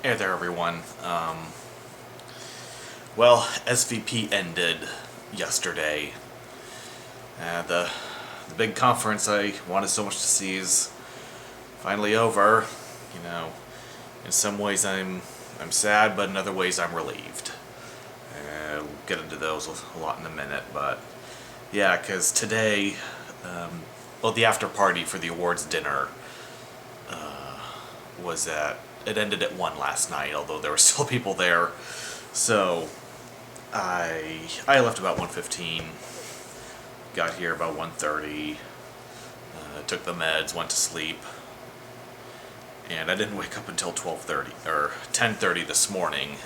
Hey there, everyone. Well, SVP ended yesterday. The big conference I wanted so much to see is finally over. You know, in some ways I'm sad, but in other ways I'm relieved. We'll get into those a lot in a minute, but yeah, because today, the after party for the awards dinner was at. It ended at 1 last night, although there were still people there. So I left about 1:15, got here about 1:30, took the meds, went to sleep, and I didn't wake up until 12:30 or 10:30 this morning.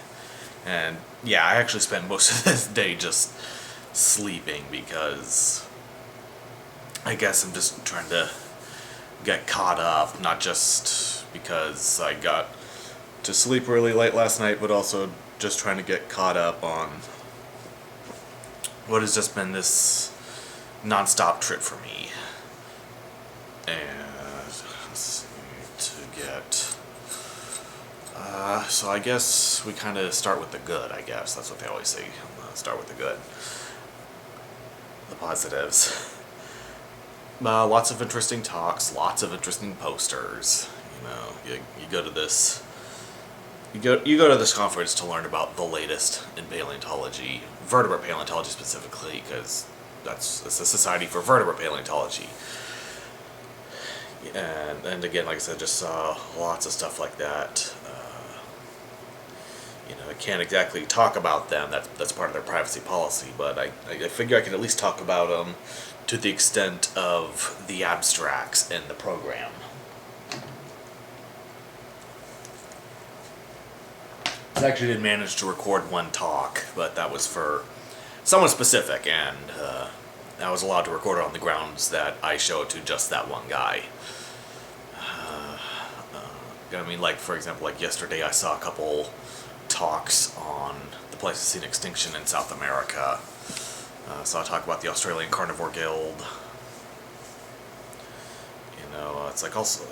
And yeah, I actually spent most of this day just sleeping because I guess I'm just trying to get caught up, not just because I got to sleep really late last night, but also just trying to get caught up on what has just been this non-stop trip for me. And let's see, to get so I guess we kind of start with the good. I guess that's what they always say, start with the good, the positives. Lots of interesting talks, lots of interesting posters. You go to this. You go to this conference to learn about the latest in paleontology, vertebrate paleontology specifically, because it's a society for vertebrate paleontology. And again, like I said, just saw lots of stuff like that. I can't exactly talk about them. That's part of their privacy policy, but I figure I can at least talk about them to the extent of the abstracts in the program. I actually did manage to record one talk, but that was for someone specific, and I was allowed to record it on the grounds that I show it to just that one guy. Like for example, like yesterday I saw a couple talks on the Pleistocene extinction in South America. So I talk about the Australian Carnivore Guild. It's like also,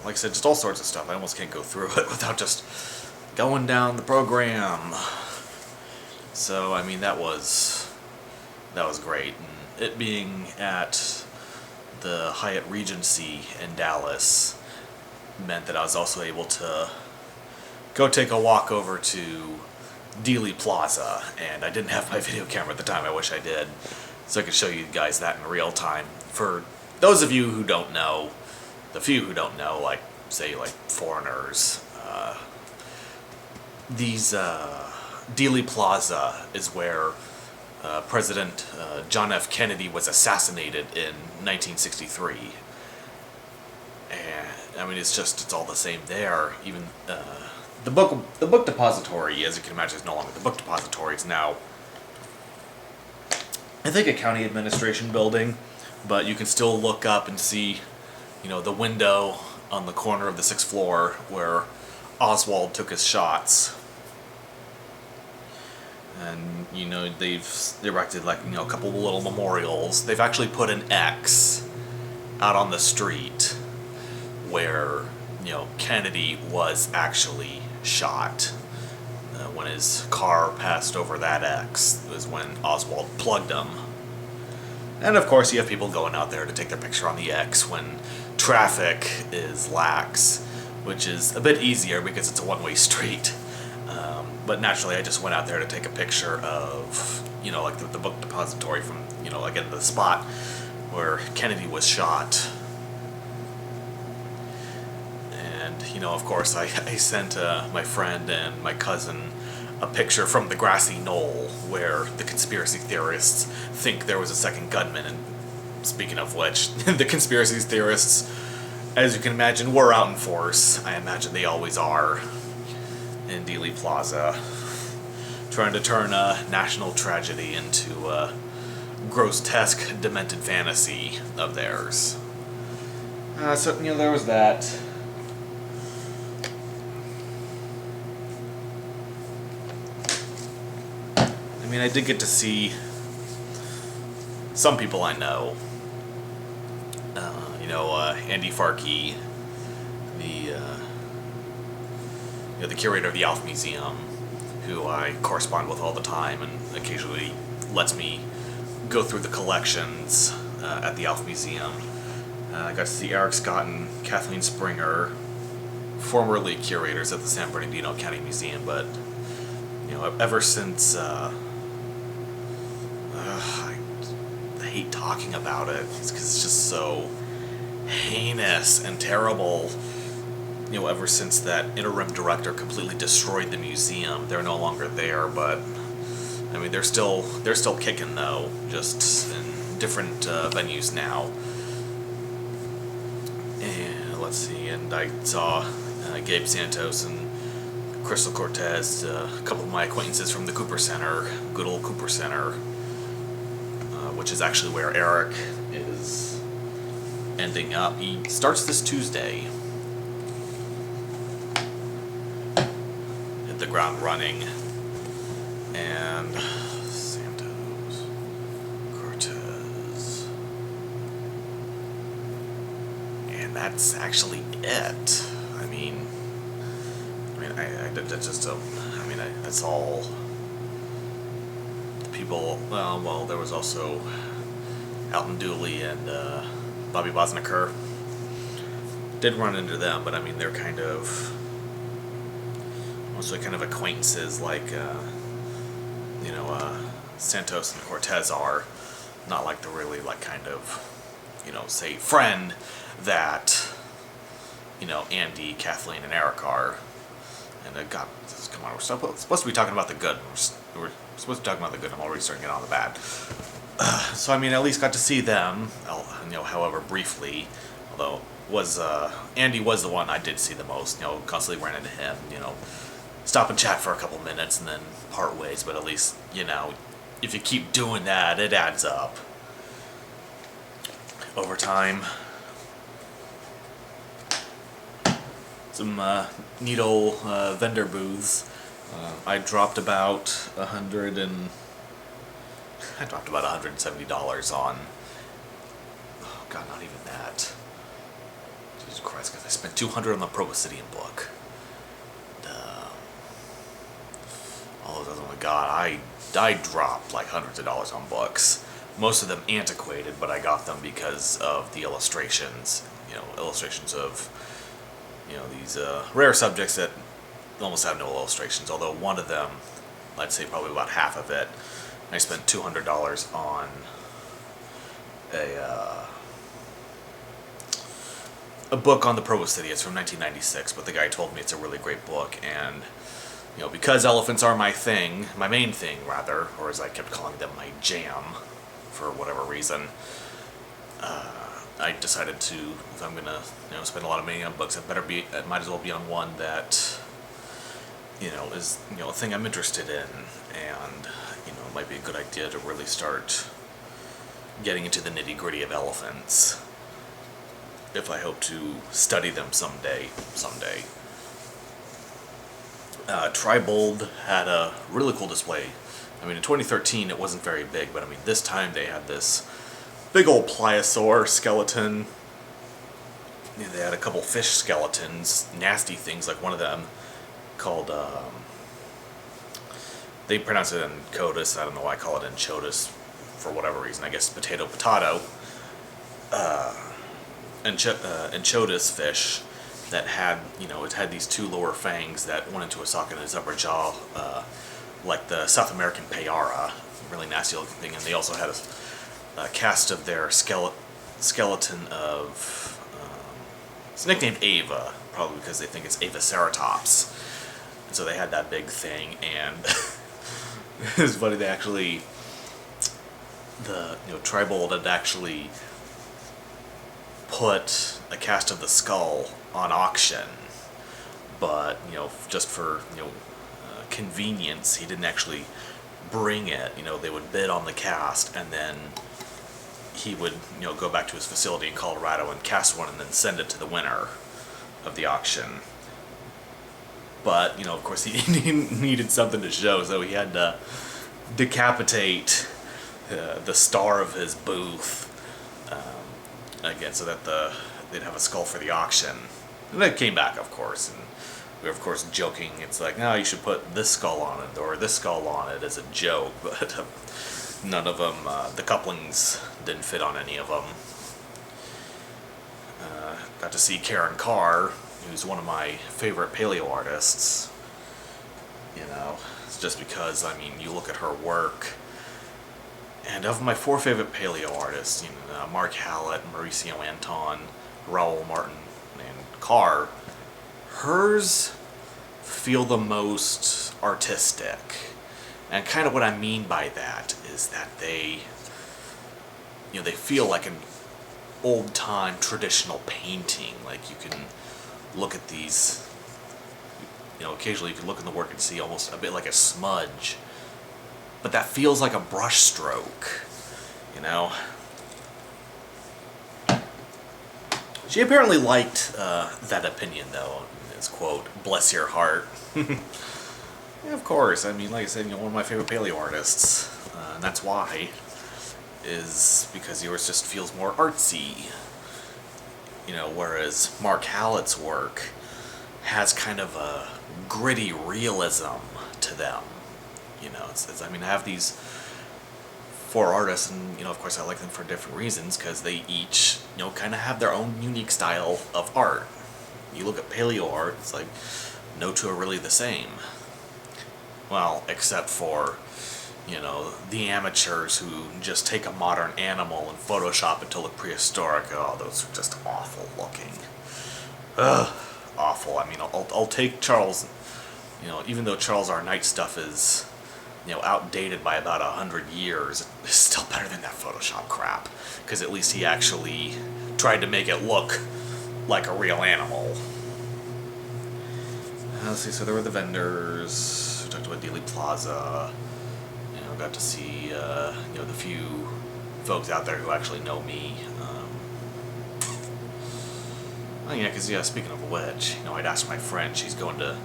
like I said, just all sorts of stuff. I almost can't go through it without just going down the program. So I mean that was great, and it being at the Hyatt Regency in Dallas meant that I was also able to go take a walk over to Dealey Plaza, and I didn't have my video camera at the time. I wish I did, so I could show you guys that in real time. For those of you who don't know, the few who don't know, like say like foreigners, Dealey Plaza is where President John F. Kennedy was assassinated in 1963. And I mean, it's all the same there. Even the book depository, as you can imagine, is no longer the book depository. It's now, I think, a county administration building, but you can still look up and see, the window on the corner of the 6th floor where Oswald took his shots. And they've erected a couple of little memorials. They've actually put an X out on the street where Kennedy was actually shot. When his car passed over that X was when Oswald plugged him. And of course you have people going out there to take their picture on the X when traffic is lax, which is a bit easier because it's a one-way street. But naturally I just went out there to take a picture of, the book depository from, again, the spot where Kennedy was shot. And, of course, I sent my friend and my cousin a picture from the grassy knoll where the conspiracy theorists think there was a second gunman. And speaking of which, the conspiracy theorists, as you can imagine, were out in force. I imagine they always are in Dealey Plaza, trying to turn a national tragedy into a grotesque, demented fantasy of theirs. So, there was that. I mean, I did get to see some people I know. Andy Farkey, the the curator of the Alf Museum, who I correspond with all the time and occasionally lets me go through the collections at the Alf Museum. I got to see Eric Scott and Kathleen Springer, formerly curators at the San Bernardino County Museum, but ever since I hate talking about it because it's just so heinous and terrible. Ever since that interim director completely destroyed the museum, they're no longer there. But I mean, they're still kicking though, just in different venues now. And let's see, and I saw Gabe Santos and Crystal Cortez, a couple of my acquaintances from the Cooper Center, good old Cooper Center, which is actually where Eric is ending up. He starts this Tuesday. Hit the ground running. And Santos, Cortez. And that's actually it. I mean, that's just that's all the people. Well, there was also Alton Dooley and Bobby Bosnicker. Did run into them, but I mean, they're kind of mostly kind of acquaintances, like Santos and Cortez are, not like the really like kind of say friend that Andy, Kathleen, and Eric are. And God, come on, we're supposed to be talking about the good. We're supposed to be talking about the good. I'm already starting to get on the bad. So I mean, at least got to see them. However briefly, although Andy was the one I did see the most. Constantly ran into him. Stop and chat for a couple minutes and then part ways. But at least if you keep doing that, it adds up over time. Some neat old vendor booths. I dropped about $170 on. Oh God, not even that. Jesus Christ, because I spent $200 on the Proboscidean book. All those others, oh my God, I dropped like hundreds of dollars on books. Most of them antiquated, but I got them because of the illustrations. Illustrations of these rare subjects that almost have no illustrations, although one of them, I'd say probably about half of it, I spent $200 on a book on the Proboscidea. It's from 1996, but the guy told me it's a really great book, and because elephants are my main thing rather, or as I kept calling them, my jam, for whatever reason, I decided to, if I'm gonna spend a lot of money on books, it might as well be on one that is a thing I'm interested in, and it might be a good idea to really start getting into the nitty-gritty of elephants if I hope to study them someday. Tribold had a really cool display. I mean, in 2013 it wasn't very big, but I mean, this time they had this big old pliosaur skeleton. They had a couple fish skeletons, nasty things, like one of them called, they pronounce it in Codus, I don't know why I call it in Chodus for whatever reason, I guess potato, and Chodus fish that had, it had these two lower fangs that went into a socket in its upper jaw, like the South American Payara, really nasty looking thing, and they also had a cast of their skeleton of, it's nicknamed Ava, probably because they think it's Avaceratops. And so they had that big thing, and it's funny, they actually, Tribold had actually put a cast of the skull on auction, but, just for, convenience, he didn't actually bring it. They would bid on the cast, and then he would, go back to his facility in Colorado and cast one and then send it to the winner of the auction. But, of course he needed something to show, so he had to decapitate the star of his booth, again, so that they'd have a skull for the auction. And that came back, of course, and we're of course joking. It's like, no, you should put this skull on it or this skull on it as a joke, but none of them, the couplings didn't fit on any of them. Got to see Karen Carr, who's one of my favorite paleo artists. You know, it's just because, I mean, you look at her work, and of my 4 favorite paleo artists, you know, Mark Hallett, Mauricio Anton, Raul Martin, and Carr, hers feel the most artistic. And kind of what I mean by that is that they feel like an old-time traditional painting. Like, you can look at these, you know, occasionally you can look in the work and see almost a bit like a smudge. But that feels like a brush stroke, you know? She apparently liked that opinion, though. His quote, "Bless your heart." Yeah, of course. I mean, like I said, you know, one of my favorite paleo artists. And that's why. Is because yours just feels more artsy. You know, whereas Mark Hallett's work has kind of a gritty realism to them. You know, I mean, I have these 4 artists, and, you know, of course I like them for different reasons, because they each, you know, kind of have their own unique style of art. You look at paleo art, it's like, no two are really the same. Well, except for, you know, the amateurs who just take a modern animal and Photoshop it to look prehistoric. Oh, those are just awful looking. Ugh, awful. I mean, I'll take Charles, you know, even though Charles R. Knight stuff is, you know, outdated by about 100 years, it's still better than that Photoshop crap. Because at least he actually tried to make it look like a real animal. Let's see, so there were the vendors. We talked about Dealey Plaza. Got to see, you know, the few folks out there who actually know me. Oh yeah, because, yeah, speaking of which, you know, I'd asked my friend, she's going to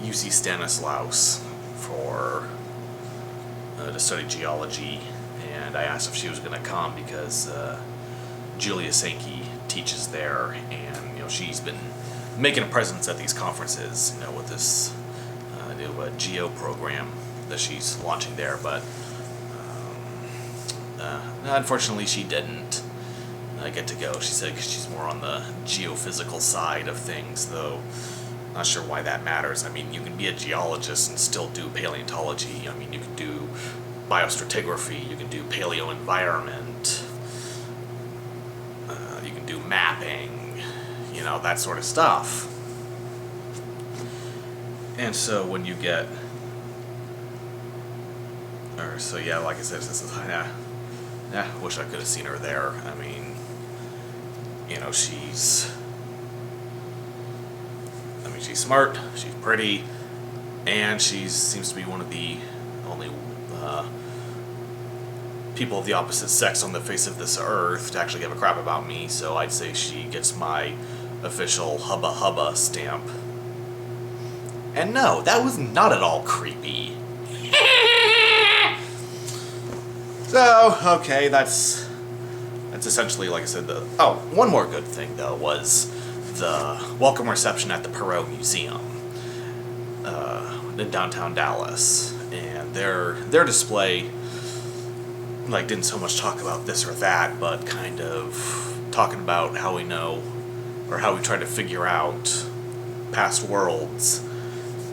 UC Stanislaus to study geology, and I asked if she was going to come because Julia Sankey teaches there, and, you know, she's been making a presence at these conferences, you know, with this new geo program that she's launching there, but unfortunately she didn't get to go. She said she's more on the geophysical side of things, though not sure why that matters. I mean, you can be a geologist and still do paleontology. I mean, you can do biostratigraphy, you can do paleoenvironment, you can do mapping, you know, that sort of stuff. And so when you get so yeah, like I said, I wish I could have seen her there. I mean, you know, she's smart, she's pretty, and she seems to be one of the only people of the opposite sex on the face of this earth to actually give a crap about me, so I'd say she gets my official hubba hubba stamp. And no, that was not at all creepy. So, okay, that's essentially, like I said, one more good thing, though, was the welcome reception at the Perot Museum in downtown Dallas. And their display, like, didn't so much talk about this or that, but kind of talking about how we know, or how we try to figure out past worlds.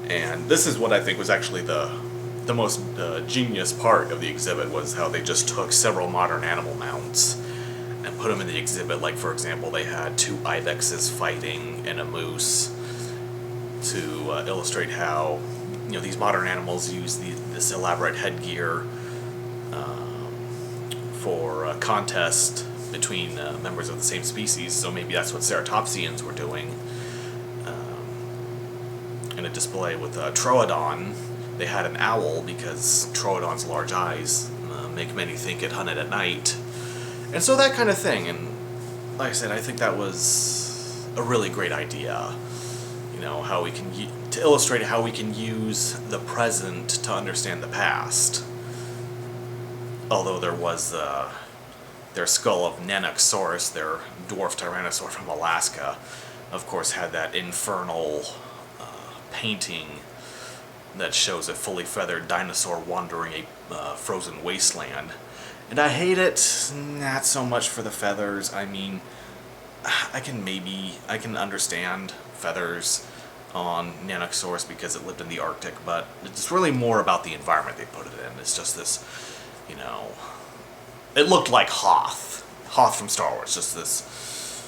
And this is what I think was actually the most genius part of the exhibit, was how they just took several modern animal mounts and put them in the exhibit. Like, for example, they had 2 ibexes fighting and a moose to illustrate how, you know, these modern animals use this elaborate headgear for a contest between members of the same species. So maybe that's what ceratopsians were doing. In a display with Troodon, they had an owl because Troodon's large eyes make many think it hunted at night. And so that kind of thing. And like I said, I think that was a really great idea. You know, how we can to illustrate how we can use the present to understand the past. Although there was their skull of Nanoxaurus, their dwarf tyrannosaur from Alaska, of course, had that infernal painting that shows a fully feathered dinosaur wandering a frozen wasteland. And I hate it, not so much for the feathers. I mean, I can understand feathers on Nanosaurus because it lived in the Arctic, but it's really more about the environment they put it in. It's just this, you know, it looked like Hoth from Star Wars, just this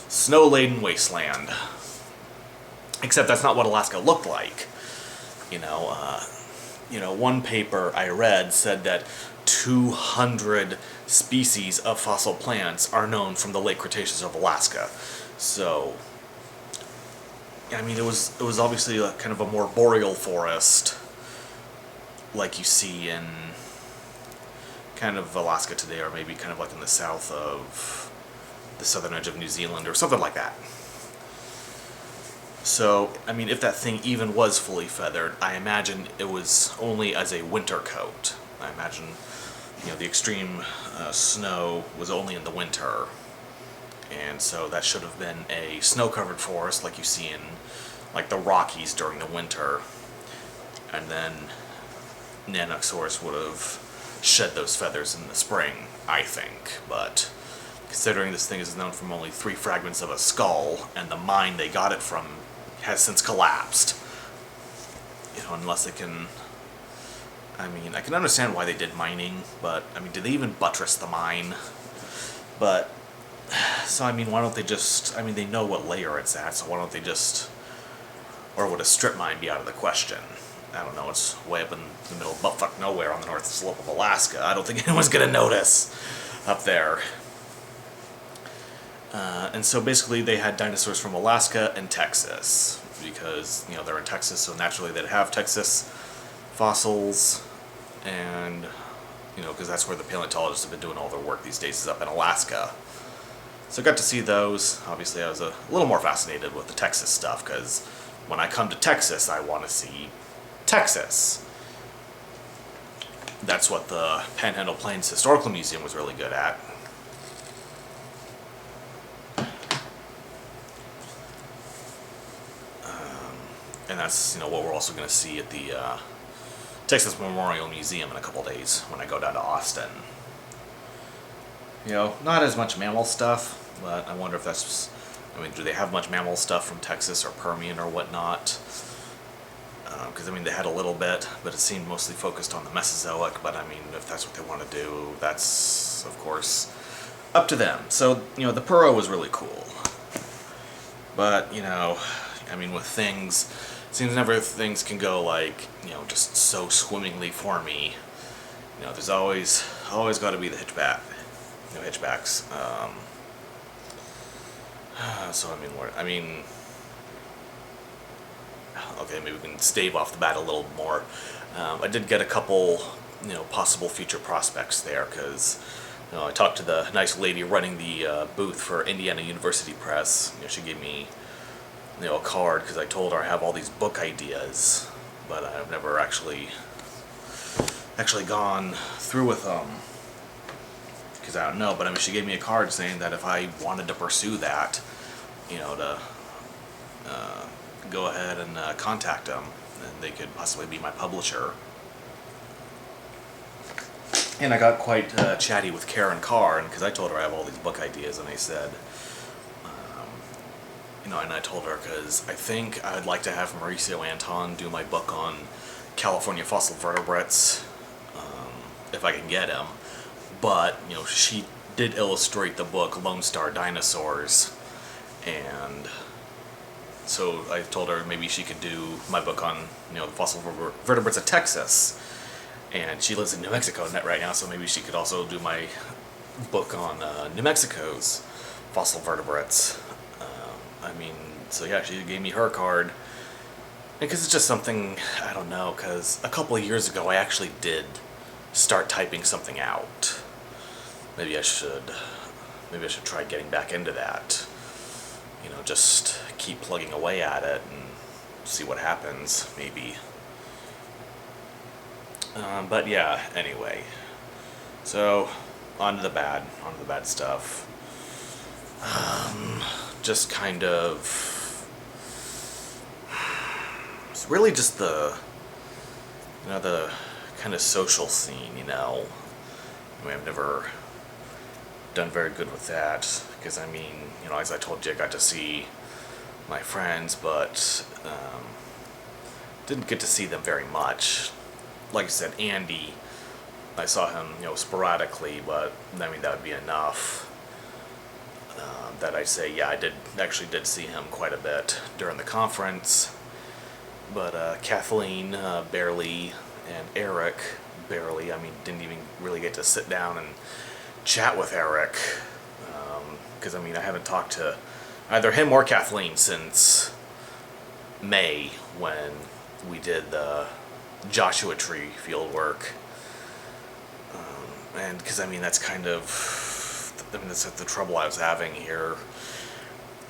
snow-laden wasteland. Except that's not what Alaska looked like. One paper I read said that 200 species of fossil plants are known from the late Cretaceous of Alaska. So, I mean, it was obviously a kind of a more boreal forest, like you see in kind of Alaska today, or maybe kind of like in the south of the southern edge of New Zealand, or something like that. So, I mean, if that thing even was fully feathered, I imagine it was only as a winter coat. I imagine, the extreme snow was only in the winter. And so that should have been a snow-covered forest like you see in, like, the Rockies during the winter. And then Nanosaurus would have shed those feathers in the spring, I think. But considering this thing is known from only 3 fragments of a skull, and the mine they got it from has since collapsed, unless they can... I mean, I can understand why they did mining, but, I mean, did they even buttress the mine? But, so, I mean, why don't they just... I mean, they know what layer it's at, so why don't they just... Or would a strip mine be out of the question? I don't know, it's way up in the middle of buttfuck nowhere on the north slope of Alaska. I don't think anyone's gonna notice up there. And so basically they had dinosaurs from Alaska and Texas, because, they're in Texas, so naturally they'd have Texas fossils, and, because that's where the paleontologists have been doing all their work these days, is up in Alaska. So I got to see those. Obviously I was a little more fascinated with the Texas stuff, because when I come to Texas, I want to see Texas. That's what the Panhandle Plains Historical Museum was really good at. And that's, what we're also going to see at the Texas Memorial Museum in a couple days when I go down to Austin. Not as much mammal stuff, but I wonder if that's... I mean, do they have much mammal stuff from Texas or Permian or whatnot? Because, they had a little bit, but it seemed mostly focused on the Mesozoic, but, if that's what they want to do, that's, of course, up to them. So, the Puro was really cool. But, with things... It seems never things can go, like, just so swimmingly for me. There's always got to be the hitchback. Hitchbacks. So, okay, maybe we can stave off the bat a little more. I did get a couple, possible future prospects there, because, I talked to the nice lady running the booth for Indiana University Press. She gave me, a card, because I told her I have all these book ideas, but I've never actually gone through with them. Because I don't know, but she gave me a card saying that if I wanted to pursue that, to go ahead and contact them, and they could possibly be my publisher. And I got quite chatty with Karen Carr, because I told her I have all these book ideas, and they said, and I told her, because I think I'd like to have Mauricio Anton do my book on California fossil vertebrates, if I can get him. But, she did illustrate the book Lone Star Dinosaurs, and so I told her maybe she could do my book on, the fossil vertebrates of Texas. And she lives in New Mexico right now, so maybe she could also do my book on New Mexico's fossil vertebrates. So yeah, she gave me her card. Because it's just something, I don't know, because a couple of years ago I actually did start typing something out. Maybe I should try getting back into that. Just keep plugging away at it and see what happens, maybe. But yeah, anyway. So, on to the bad stuff. Just kind of it's really just the the kind of social scene. I mean, I've never done very good with that because I mean, as I told you, I got to see my friends, but didn't get to see them very much. Like I said, Andy, I saw him, sporadically, but I mean that would be enough. That I say, yeah, I did see him quite a bit during the conference, but Kathleen barely, and Eric barely. I mean, didn't even really get to sit down and chat with Eric, because I mean I haven't talked to either him or Kathleen since May when we did the Joshua Tree field work. And because I mean that's kind of, that's the trouble I was having here.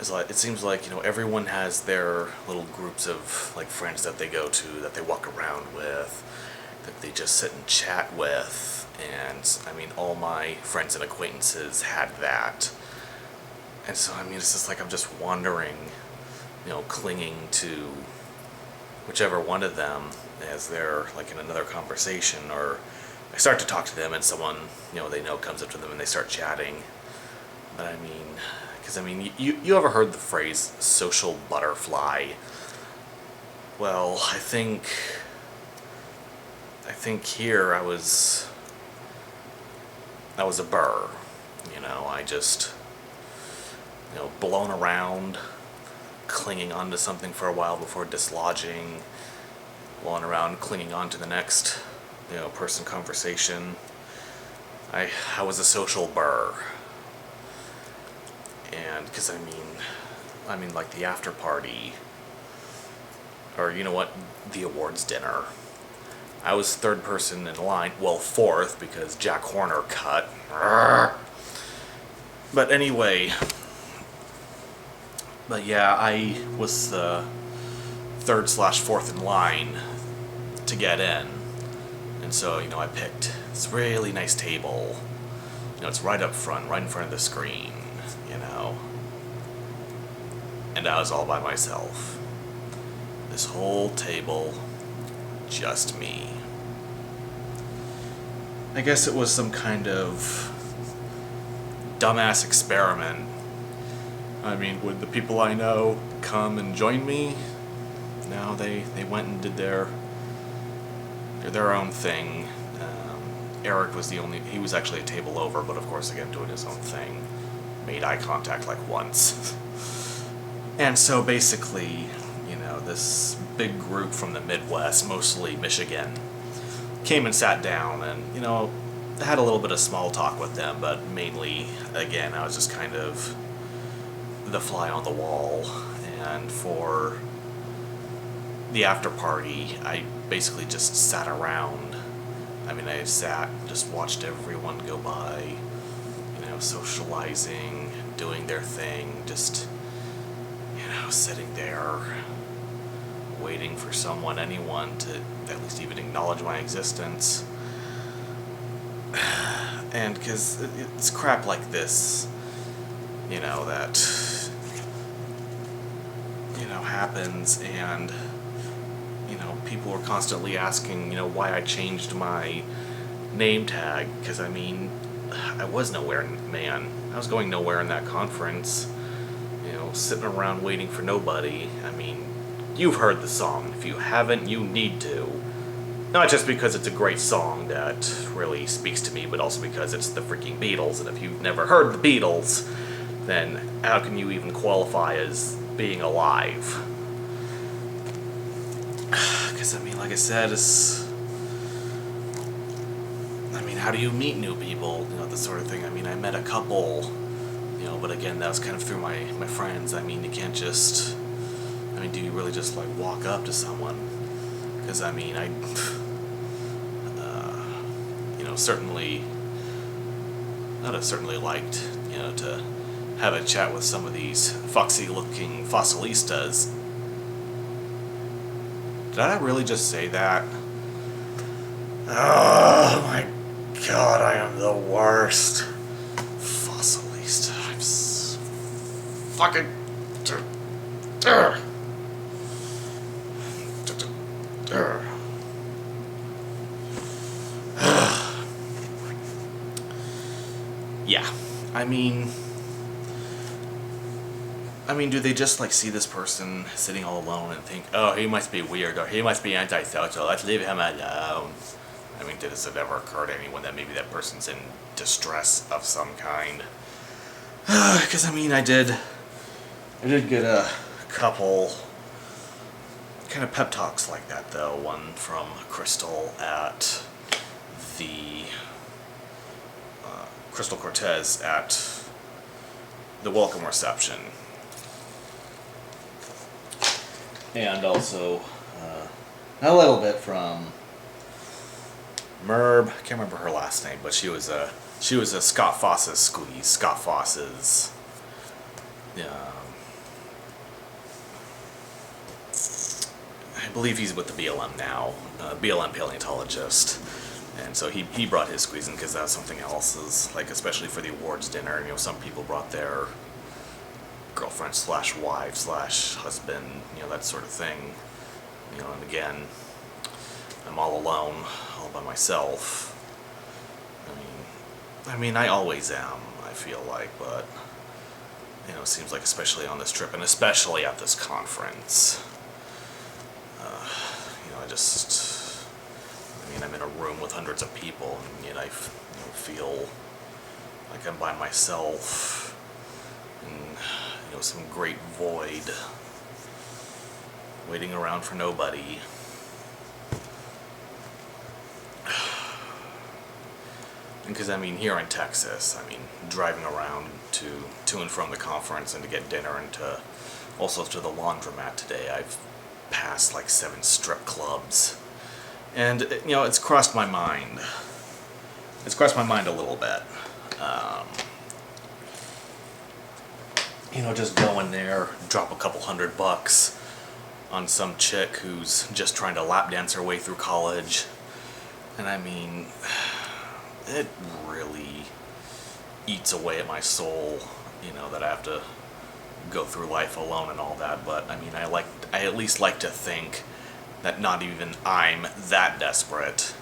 Is like it seems like everyone has their little groups of like friends that they go to, that they walk around with, that they just sit and chat with, and I mean all my friends and acquaintances had that, and so I mean it's just like I'm just wandering, clinging to whichever one of them as they're like in another conversation, or I start to talk to them and someone they know comes up to them and they start chatting. But I mean, because I mean you ever heard the phrase social butterfly? Well, I think here I was a burr. I just blown around, clinging onto something for a while before dislodging, blowing around, clinging on to the next person conversation. I was a social burr. And because I mean like the after party, or the awards dinner, I was third person in line, well fourth because Jack Horner cut. But anyway, but yeah, I was the third/fourth in line to get in. And so, I picked this really nice table. It's right up front, right in front of the screen, And I was all by myself. This whole table, just me. I guess it was some kind of dumbass experiment. I mean, would the people I know come and join me? No, they went and did their own thing. Eric was he was actually a table over, but of course again doing his own thing. Made eye contact like once. And so basically, this big group from the Midwest, mostly Michigan, came and sat down and, had a little bit of small talk with them, but mainly, again, I was just kind of the fly on the wall. And for the after party, I basically just sat around. I mean, I just watched everyone go by, socializing, doing their thing, just, sitting there, waiting for anyone to at least even acknowledge my existence. And because it's crap like this, that, happens, and, people were constantly asking, why I changed my name tag, because, I mean, I was nowhere, man. I was going nowhere in that conference, sitting around waiting for nobody. I mean, you've heard the song. If you haven't, you need to. Not just because it's a great song that really speaks to me, but also because it's the freaking Beatles, and if you've never heard the Beatles, then how can you even qualify as being alive? Because, I mean, like I said, how do you meet new people? This sort of thing. I mean, I met a couple, but again, that was kind of through my friends. I mean, you can't just, do you really just, like, walk up to someone? Because, I mean, certainly, I'd have certainly liked, to have a chat with some of these foxy-looking fossilistas. Did I really just say that? Oh my god, I am the worst. Fossilista. I'm fucking... yeah, I mean, do they just like see this person sitting all alone and think, oh, he must be weird or he must be antisocial, let's leave him alone? I mean, does it ever occur to anyone that maybe that person's in distress of some kind? Because I mean, I did get a couple kind of pep talks like that though. One from Crystal at the Crystal Cortez at the welcome reception. And also a little bit from Merb. I can't remember her last name, but she was a Scott Foss's squeeze. Scott Foss's I believe he's with the BLM now, BLM paleontologist. And so he brought his squeeze in because that was something else, is like, especially for the awards dinner, some people brought their girlfriend slash wife slash husband, that sort of thing. And again, I'm all alone, all by myself. I mean, I always am, I feel like, but, it seems like especially on this trip, and especially at this conference, I'm in a room with hundreds of people, and yet I feel like I'm by myself, and, some great void, waiting around for nobody. Because here in Texas, driving around to and from the conference and to get dinner and to also to the laundromat today, I've passed like 7 strip clubs, and it's crossed my mind. It's crossed my mind a little bit. Just go in there, drop a couple $100 on some chick who's just trying to lap dance her way through college, and it really eats away at my soul, that I have to go through life alone and all that. But I at least like to think that not even I'm that desperate,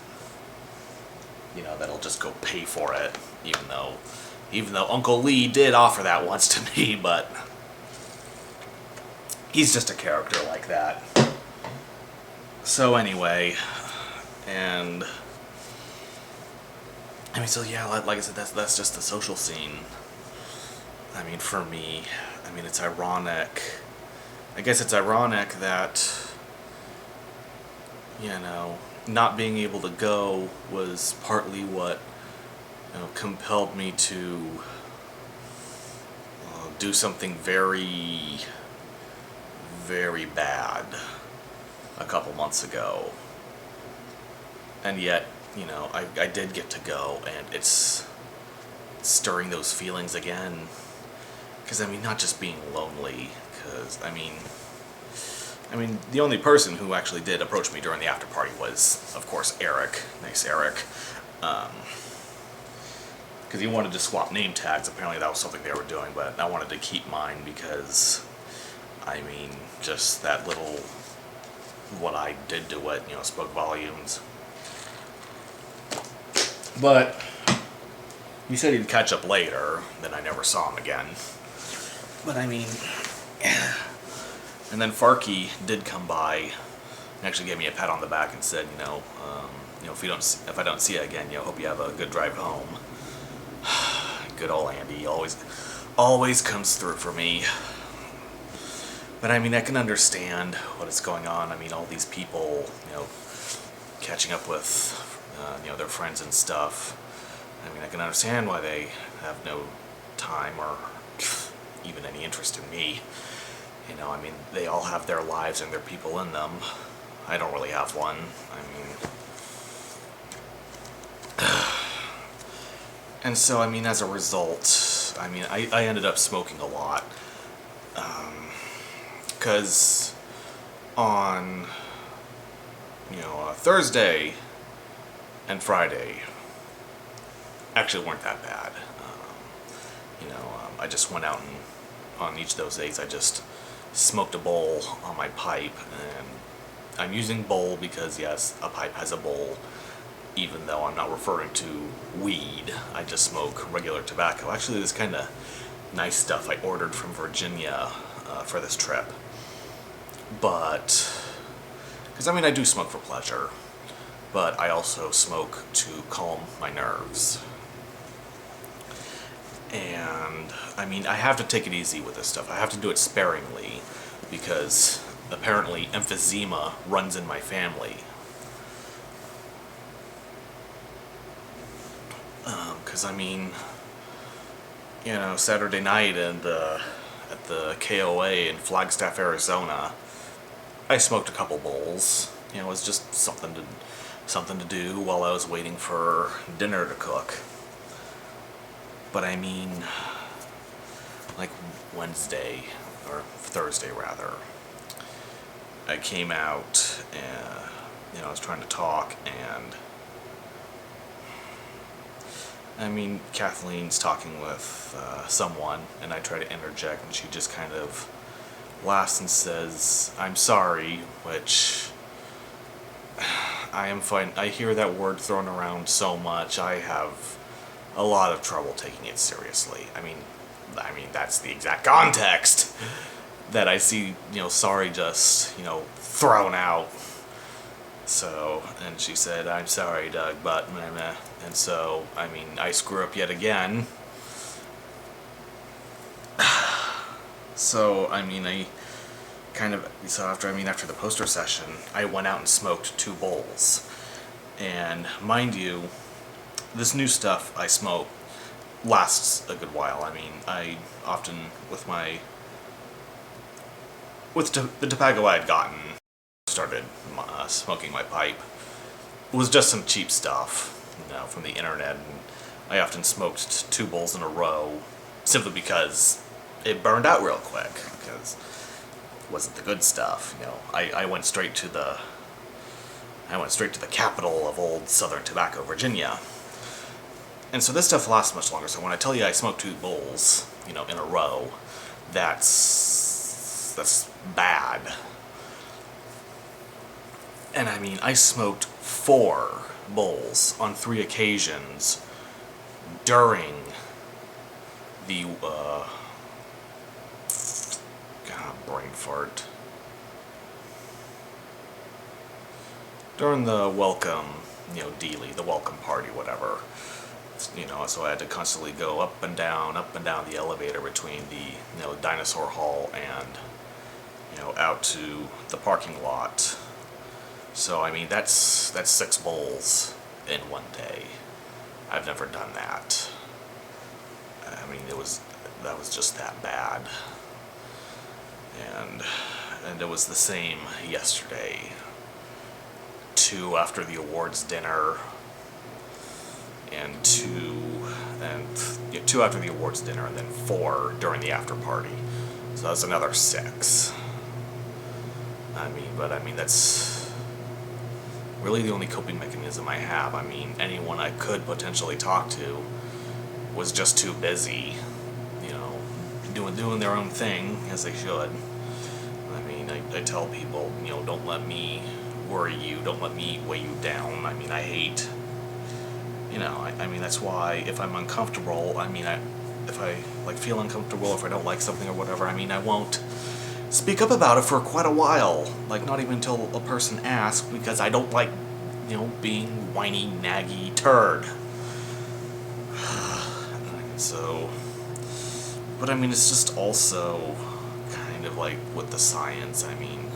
that I'll just go pay for it, even though Uncle Lee did offer that once to me, but he's just a character like that. So anyway, and so yeah, like I said, that's just the social scene. For me, it's ironic. I guess it's ironic that, not being able to go was partly what, compelled me to do something very, very bad a couple months ago. And yet, I did get to go, and it's stirring those feelings again. Because, not just being lonely, because, the only person who actually did approach me during the after party was, of course, Eric. Nice Eric. Because he wanted to swap name tags. Apparently that was something they were doing, but I wanted to keep mine because, just that little, what I did to it, spoke volumes. But he said he'd catch up later, then I never saw him again. But and then Farkey did come by and actually gave me a pat on the back and said, if I don't see you again, hope you have a good drive home. Good old Andy, always comes through for me. But I can understand what is going on. All these people, catching up with, their friends and stuff. I can understand why they have no time or even any interest in me. They all have their lives and their people in them. I don't really have one. And so, as a result, I ended up smoking a lot. Because on, Thursday and Friday actually weren't that bad. I just went out and on each of those days I just smoked a bowl on my pipe, and I'm using bowl because yes, a pipe has a bowl, even though I'm not referring to weed. I just smoke regular tobacco. Actually, this kind of nice stuff I ordered from Virginia for this trip. But, because I mean, I do smoke for pleasure, but I also smoke to calm my nerves. And, I mean, I have to take it easy with this stuff. I have to do it sparingly, because apparently emphysema runs in my family. Because, I mean, you know, Saturday night at the KOA in Flagstaff, Arizona, I smoked a couple bowls. You know, it was just something to do while I was waiting for dinner to cook. But I mean, like Wednesday, or Thursday rather, I came out and, you know, I was trying to talk, and I mean, Kathleen's talking with someone, and I try to interject, and she just kind of laughs and says, "I'm sorry," which I am fine. I hear that word thrown around so much, I have a lot of trouble taking it seriously. I mean, that's the exact context that I see, you know, sorry just, you know, thrown out. So, and she said, "I'm sorry, Doug, but meh, meh." And so, I mean, I screw up yet again. So, I mean, after the poster session, I went out and smoked 2 bowls. And mind you, this new stuff I smoke lasts a good while. I mean, I often, with the tobacco I had gotten, started smoking my pipe. It was just some cheap stuff, you know, from the internet, and I often smoked 2 bowls in a row, simply because it burned out real quick, because it wasn't the good stuff, you know. I went straight to the capital of old Southern Tobacco, Virginia. And so this stuff lasts much longer. So when I tell you I smoked 2 bowls, you know, in a row, that's bad. And I mean, I smoked 4 bowls on 3 occasions during the brain fart. During the welcome, you know, dealie, the welcome party, whatever. You know, so I had to constantly go up and down the elevator between the, you know, dinosaur hall and, you know, out to the parking lot. So I mean, that's 6 bowls in one day. I've never done that. I mean, that was just that bad. And it was the same yesterday. 2 after the awards dinner, and 2 after the awards dinner, and then 4 during the after party. So that's another 6. I mean, that's really the only coping mechanism I have. I mean, anyone I could potentially talk to was just too busy, you know, doing their own thing, as they should. I mean, I tell people, you know, don't let me worry you, don't let me weigh you down. I mean, I hate, you know, I mean, that's why if I'm uncomfortable, I mean, if I like feel uncomfortable, if I don't like something or whatever, I mean, I won't speak up about it for quite a while, like not even until a person asks, because I don't like, you know, being whiny, naggy turd. So, but I mean, it's just also kind of like with the science. I mean,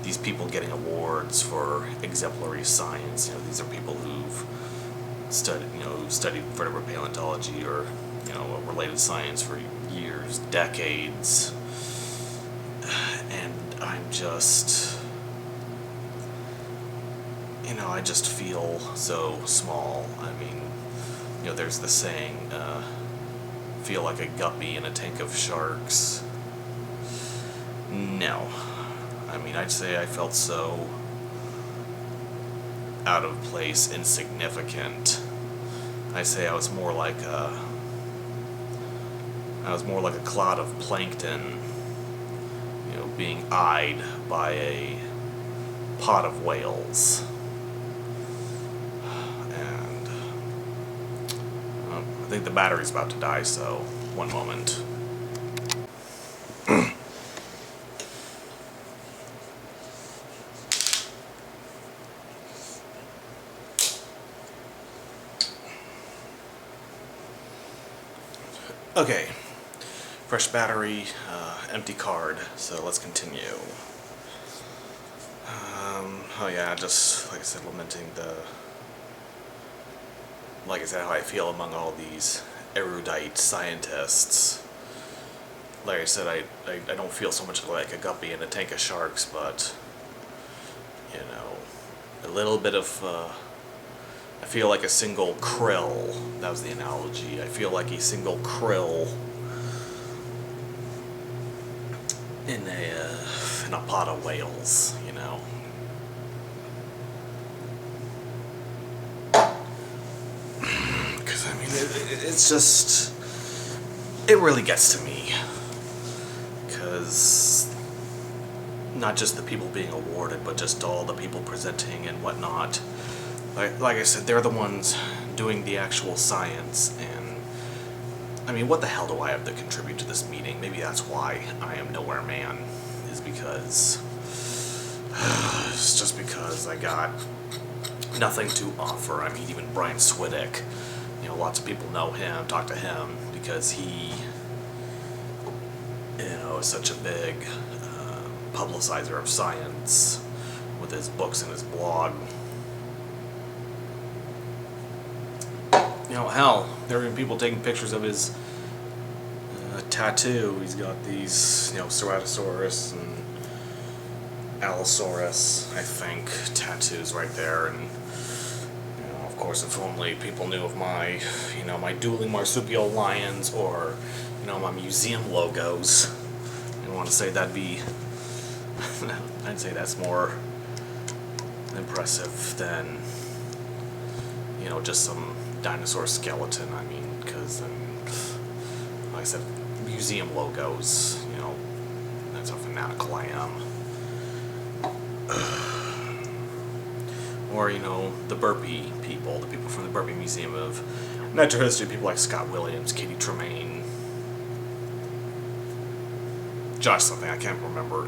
these people getting awards for exemplary science, you know, these are people who've studied vertebrate paleontology or, you know, related science for years, decades. And I'm just, you know, I just feel so small. I mean, you know, there's the saying, feel like a guppy in a tank of sharks. No. I mean, I'd say I felt so out of place, insignificant. I'd say I was more like a cloud of plankton, you know, being eyed by a pod of whales. think the battery's about to die, so one moment. Okay, fresh battery, empty card, so let's continue. Oh yeah, just, like I said, lamenting how I feel among all these erudite scientists. Like I said, I don't feel so much like a guppy in a tank of sharks, but, you know, a little bit of, I feel like a single krill. That was the analogy. I feel like a single krill in a pot of whales, you know. Because, I mean, it's just, it really gets to me. Because not just the people being awarded, but just all the people presenting and whatnot. Like I said, they're the ones doing the actual science, and I mean, what the hell do I have to contribute to this meeting? Maybe that's why I am nowhere man, is because it's just because I got nothing to offer. I mean, even Brian Swiddick, you know, lots of people know him, talk to him, because he, you know, is such a big publicizer of science with his books and his blog. You know, hell, there are even people taking pictures of his tattoo. He's got these, you know, Ceratosaurus and Allosaurus, I think, tattoos right there. And, you know, of course, if only people knew of my, you know, my dueling marsupial lions or, you know, my museum logos. I want to say that'd be, I'd say that's more impressive than, you know, just some dinosaur skeleton. I mean, because, like I said, museum logos, you know, that's how fanatical I am. Or, you know, the Burpee people, the people from the Burpee Museum of Natural History, people like Scott Williams, Katie Tremaine, Josh something, I can't remember.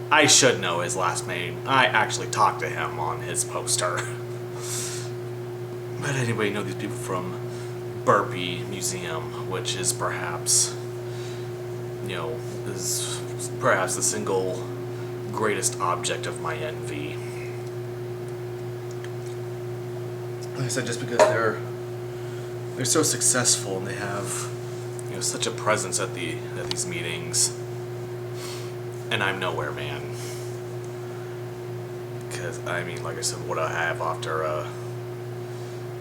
I should know his last name. I actually talked to him on his poster. But anyway, you know, these people from Burpee Museum, which is perhaps, you know, is perhaps the single greatest object of my envy. Like I said, just because they're so successful and they have, you know, such a presence at these meetings, and I'm nowhere man. Because, I mean, like I said, what I have after a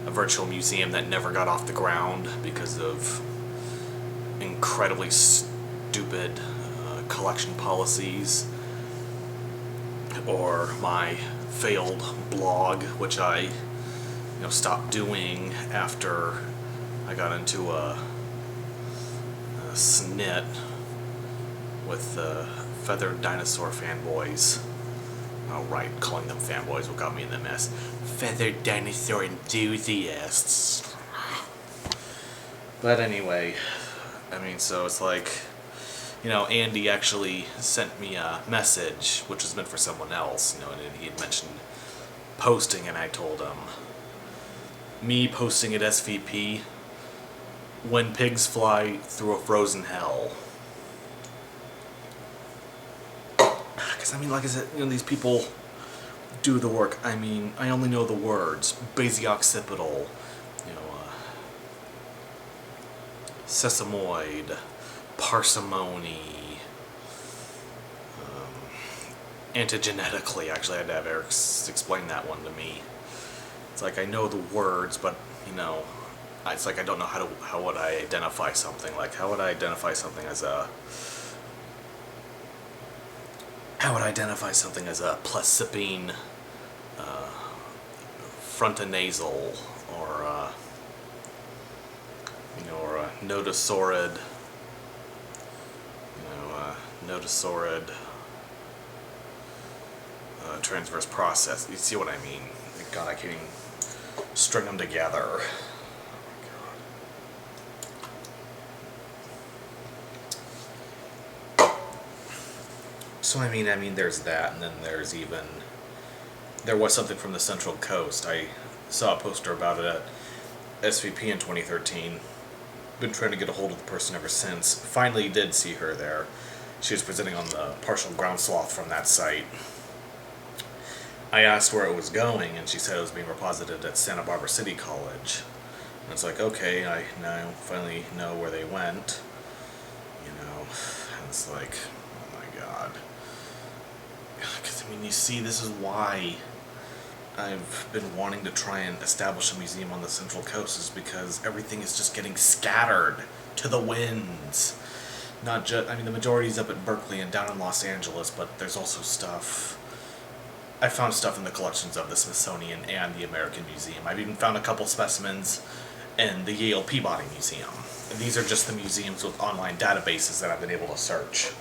virtual museum that never got off the ground because of incredibly stupid collection policies, or my failed blog, which I, you know, stopped doing after I got into a snit with feathered dinosaur fanboys. Oh, right, calling them fanboys what got me in the mess. Feathered dinosaur enthusiasts. But anyway, I mean, so it's like, you know, Andy actually sent me a message, which was meant for someone else, you know, and he had mentioned posting, and I told him, me posting at SVP, when pigs fly through a frozen hell. Because, I mean, like I said, you know, these people do the work. I mean, I only know the words. Basioccipital, you know, sesamoid, parsimony, antigenetically. Actually, I had to have Eric explain that one to me. It's like I know the words, but, you know, it's like I don't know how would I identify something. Like, how would I identify something as a placipine frontonasal, or you know, or a nodosaurid, transverse process. You see what I mean? God, I can't even string them together. Oh my God. So I mean, there's that, and then there was something from the Central Coast. I saw a poster about it at SVP in 2013. Been trying to get a hold of the person ever since. Finally did see her there. She was presenting on the partial ground sloth from that site. I asked where it was going, and she said it was being reposited at Santa Barbara City College. And it's like, okay, I now finally know where they went. And it's like, oh my god. Because, I mean, you see, this is why I've been wanting to try and establish a museum on the Central Coast, is because everything is just getting scattered to the winds. Not just, I mean, the majority's up at Berkeley and down in Los Angeles, but there's also stuff. I found stuff in the collections of the Smithsonian and the American Museum. I've even found a couple specimens in the Yale Peabody Museum. And these are just the museums with online databases that I've been able to search.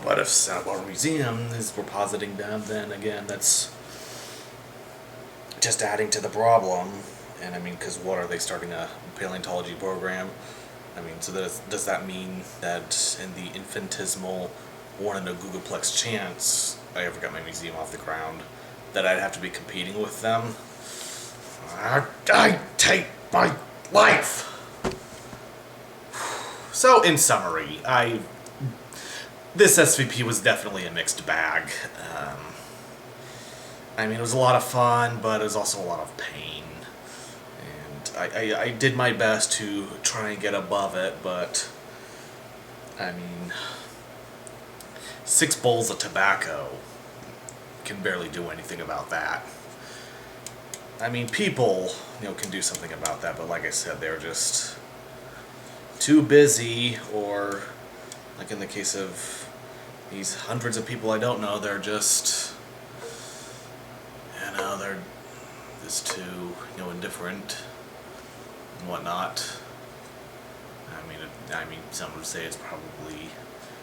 But if Santa Barbara Museum is repositing them, then again, that's just adding to the problem. And I mean, because what are they starting a paleontology program? I mean, so does that mean that in the infinitesimal 1 in a googolplex chance I ever got my museum off the ground, that I'd have to be competing with them? I take my life! So, in summary, this SVP was definitely a mixed bag. I mean, it was a lot of fun, but it was also a lot of pain. And I did my best to try and get above it, but I mean, 6 bowls of tobacco can barely do anything about that. I mean, people, can do something about that, but like I said, they're just too busy, or like in the case of these hundreds of people I don't know, they're just, they're just too, indifferent and whatnot. I mean, some would say it's probably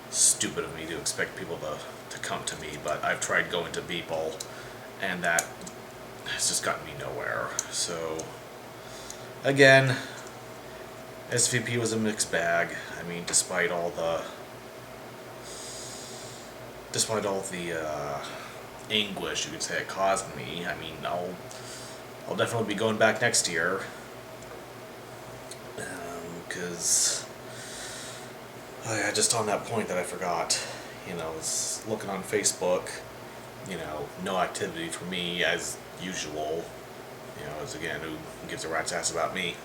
stupid of me to expect people to come to me, but I've tried going to people, and that has just gotten me nowhere. So, again, SVP was a mixed bag. I mean, despite all the anguish, you could say, it caused me. I mean, I'll definitely be going back next year, because just on that point that I forgot, I was looking on Facebook, no activity for me as usual, as again, who gives a rat's ass about me?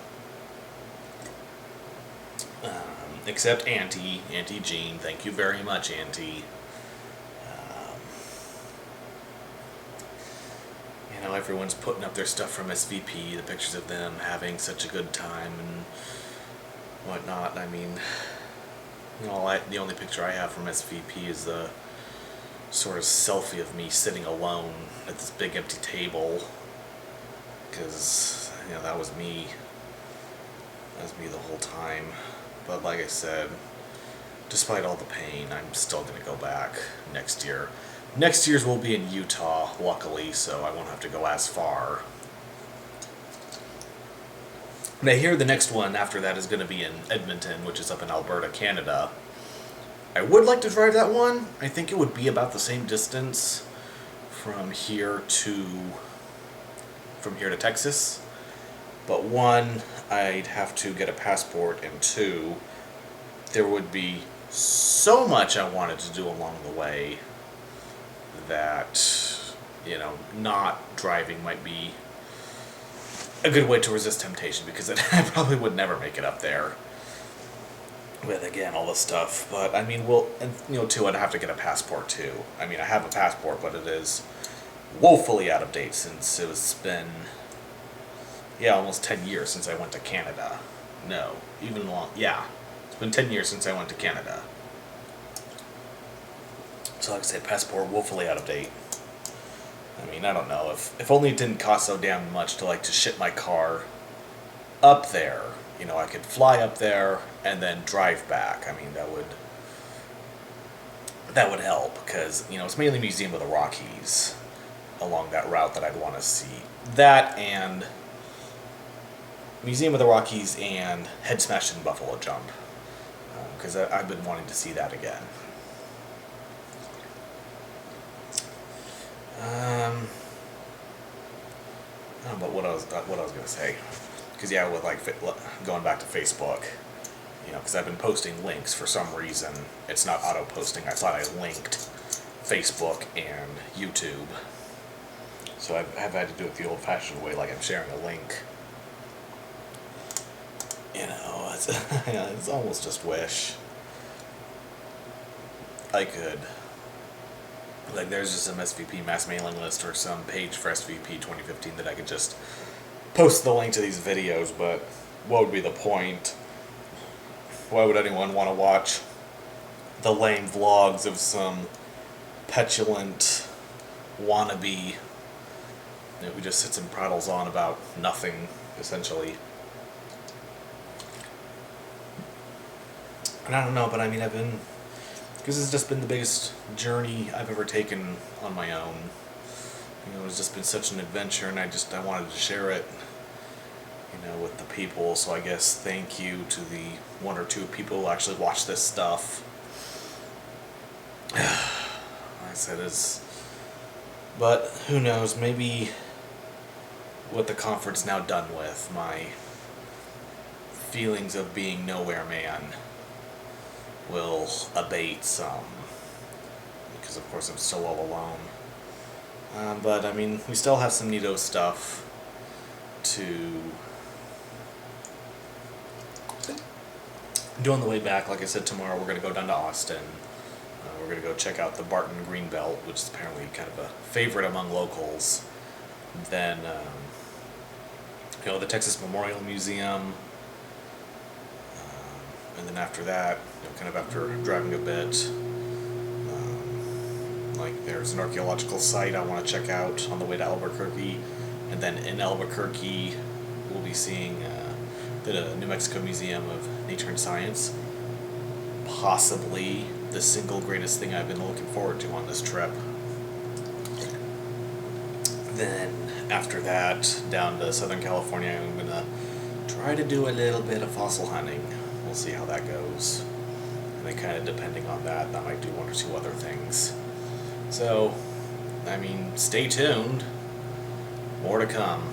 Except Auntie Jean. Thank you very much, Auntie. Everyone's putting up their stuff from SVP, the pictures of them having such a good time and whatnot. I mean, the only picture I have from SVP is the sort of selfie of me sitting alone at this big empty table, because that was me. That was me the whole time. But like I said, despite all the pain, I'm still going to go back next year. Next year's will be in Utah, luckily, so I won't have to go as far. And I hear the next one after that is going to be in Edmonton, which is up in Alberta, Canada. I would like to drive that one. I think it would be about the same distance from here to Texas. But 1, I'd have to get a passport, and 2, there would be so much I wanted to do along the way that, not driving might be a good way to resist temptation, because I probably would never make it up there with, again, all this stuff. But I mean, 2, I'd have to get a passport too. I mean, I have a passport, but it is woefully out of date since it's been, almost 10 years since I went to Canada. No, even long. Yeah, it's been 10 years since I went to Canada. So like I said, passport woefully out of date. I mean, I don't know, if only it didn't cost so damn much to ship my car up there. I could fly up there and then drive back. I mean, that would help, because it's mainly Museum of the Rockies along that route that I'd want to see. That and Museum of the Rockies and Head Smash and Buffalo Jump, because I've been wanting to see that again. I don't know about what I was gonna say, because yeah, with like going back to Facebook, because I've been posting links for some reason. It's not auto posting. I thought I linked Facebook and YouTube, so I've had to do it the old-fashioned way, like I'm sharing a link. It's almost just wish I could. Like, there's just some SVP mass mailing list or some page for SVP 2015 that I could just post the link to these videos, but what would be the point? Why would anyone want to watch the lame vlogs of some petulant wannabe who just sits and prattles on about nothing, essentially? And I don't know, but I mean, because it's just been the biggest journey I've ever taken on my own. It's just been such an adventure, and I wanted to share it, with the people. So I guess thank you to the one or two people who actually watch this stuff. Like I said, but who knows, maybe what the conference now done with, my feelings of being nowhere man will abate some, because of course I'm still all alone. But I mean, we still have some neato stuff to do on the way back. Like I said, tomorrow we're going to go down to Austin. We're going to go check out the Barton Greenbelt, which is apparently kind of a favorite among locals. Then, the Texas Memorial Museum. And then after that, kind of after driving a bit, there's an archaeological site I want to check out on the way to Albuquerque. And then in Albuquerque, we'll be seeing the New Mexico Museum of Nature and Science. Possibly the single greatest thing I've been looking forward to on this trip. Then after that, down to Southern California, I'm going to try to do a little bit of fossil hunting. We'll see how that goes. And then kind of depending on that, I might do one or two other things. So, I mean, stay tuned. More to come.